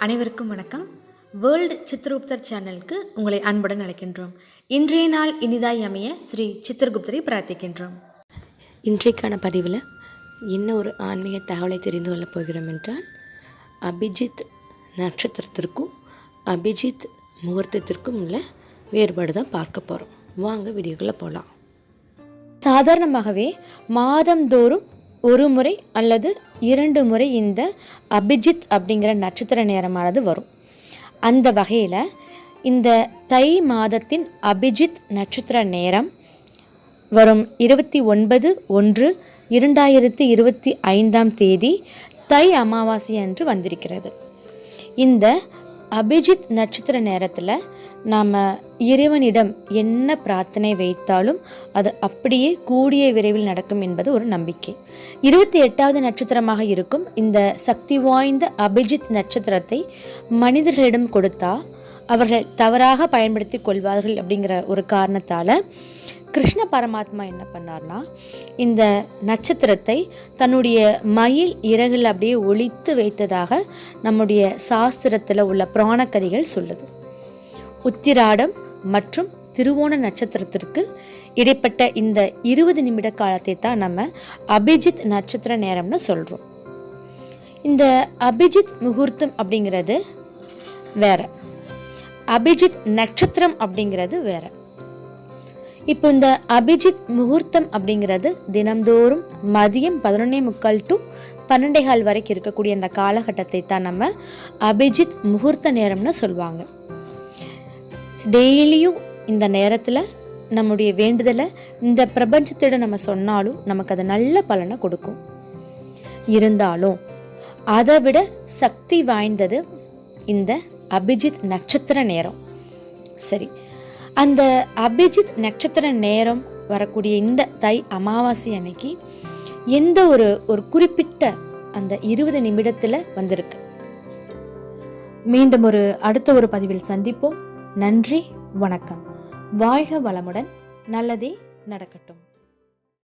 அனைவருக்கும் வணக்கம். வேர்ல்டு சித்திரகுப்தர் சேனலுக்கு உங்களை அன்புடன் அழைக்கின்றோம். இன்றைய நாள் இனிதாய் அமைய ஸ்ரீ சித்திரகுப்தரை பிரார்த்திக்கின்றோம். இன்றைக்கான பதிவில் என்ன ஒரு ஆன்மீக தகவலை தெரிந்து கொள்ளப் போகிறோம் என்றால், அபிஜித் நட்சத்திரத்திற்கும் அபிஜித் முகூர்த்தத்திற்கும் உள்ள வேறுபாடு தான் பார்க்க போகிறோம். வாங்க வீடியோக்குள்ளே போகலாம். சாதாரணமாகவே மாதந்தோறும் ஒரு முறை அல்லது 2 முறை இந்த அபிஜித் அப்படிங்கிற நட்சத்திர நேரமானது வரும். அந்த வகையில் இந்த தை மாதத்தின் அபிஜித் நட்சத்திர நேரம் வரும் 29/1/2025 தை அமாவாசை அன்று வந்திருக்கிறது. இந்த அபிஜித் நட்சத்திர நேரத்தில் நாம் இறைவனிடம் என்ன பிரார்த்தனை வைத்தாலும் அது அப்படியே கூடிய விரைவில் நடக்கும் என்பது ஒரு நம்பிக்கை. 28வது நட்சத்திரமாக இருக்கும் இந்த சக்தி வாய்ந்த அபிஜித் நட்சத்திரத்தை மனிதர்களிடம் கொடுத்தா அவர்கள் தவறாக பயன்படுத்தி கொள்வார்கள் அப்படிங்கிற ஒரு காரணத்தால் கிருஷ்ண பரமாத்மா என்ன பண்ணார்னா, இந்த நட்சத்திரத்தை தன்னுடைய மயில் இறகுல அப்படியே ஒளித்து வைத்ததாக நம்முடைய சாஸ்திரத்தில் உள்ள புராண கதைகள் சொல்லுது. உத்திராடம் மற்றும் திருவோண நட்சத்திரத்திற்கு இடைப்பட்ட இந்த 20 நிமிட காலத்தை தான் நம்ம அபிஜித் நட்சத்திர நேரம்னு சொல்கிறோம். இந்த அபிஜித் முகூர்த்தம் அப்படிங்கிறது வேற, அபிஜித் நட்சத்திரம் அப்படிங்கிறது வேற. இப்போ இந்த அபிஜித் முகூர்த்தம் அப்படிங்கிறது தினம்தோறும் மதியம் 11:45 to 12:15 வரைக்கும் இருக்கக்கூடிய அந்த காலகட்டத்தை தான் நம்ம அபிஜித் முகூர்த்த நேரம்னு சொல்லுவாங்க. டெய்லியும் இந்த நேரத்தில் நம்முடைய வேண்டுதலை இந்த பிரபஞ்சத்திடம் நம்ம சொன்னாலும் நமக்கு அது நல்ல பலனை கொடுக்கும். இருந்தாலும் அதை விட சக்தி வாய்ந்தது இந்த அபிஜித் நட்சத்திர நேரம். சரி, அந்த அபிஜித் நட்சத்திர நேரம் வரக்கூடிய இந்த தை அமாவாசை அன்னைக்கு எந்த ஒரு குறிப்பிட்ட அந்த 20 நிமிடத்தில் வந்திருக்கு. மீண்டும் அடுத்த ஒரு பதிவில் சந்திப்போம். நன்றி, வணக்கம். வாழ்க வளமுடன். நல்லதே நடக்கட்டும்.